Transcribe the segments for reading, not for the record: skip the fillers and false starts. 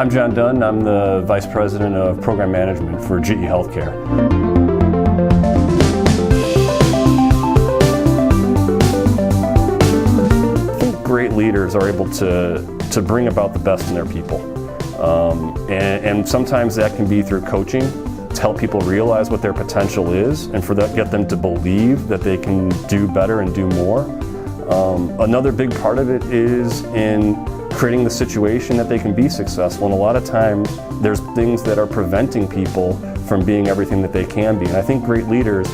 I'm John Dunn. I'm the Vice President of Program Management for GE Healthcare. I think great leaders are able to bring about the best in their people. And sometimes that can be through coaching, to help people realize what their potential is, and for that, get them to believe that they can do better and do more. Another big part of it is in creating the situation that they can be successful, and a lot of times there's things that are preventing people from being everything that they can be. And I think great leaders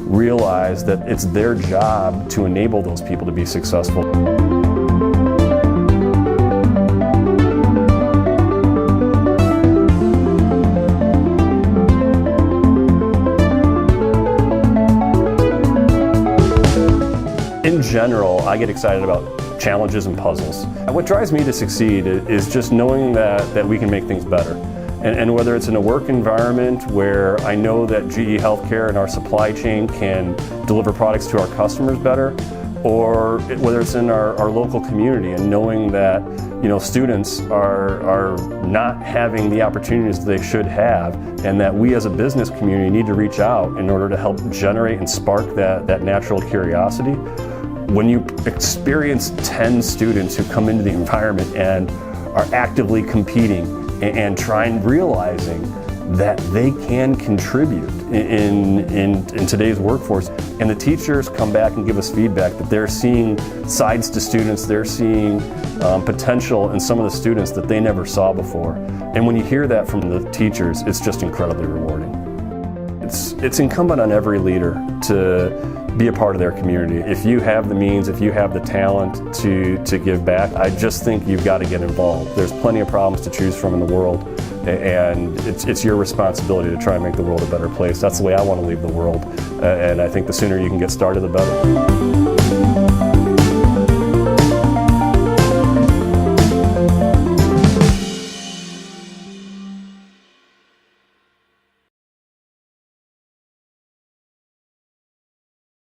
realize that it's their job to enable those people to be successful. In general, I get excited about challenges and puzzles. What drives me to succeed is just knowing that we can make things better. And whether it's in a work environment where I know that GE Healthcare and our supply chain can deliver products to our customers better, or whether it's in our local community and knowing that students are not having the opportunities they should have, and that we as a business community need to reach out in order to help generate and spark that natural curiosity. When you experience 10 students who come into the environment and are actively competing and realizing that they can contribute in today's workforce, and the teachers come back and give us feedback that they're seeing sides to students, they're seeing potential in some of the students that they never saw before. And when you hear that from the teachers, it's just incredibly rewarding. It's incumbent on every leader to be a part of their community. If you have the means, if you have the talent to give back, I just think you've got to get involved. There's plenty of problems to choose from in the world, and it's your responsibility to try and make the world a better place. That's the way I want to leave the world, and I think the sooner you can get started, the better.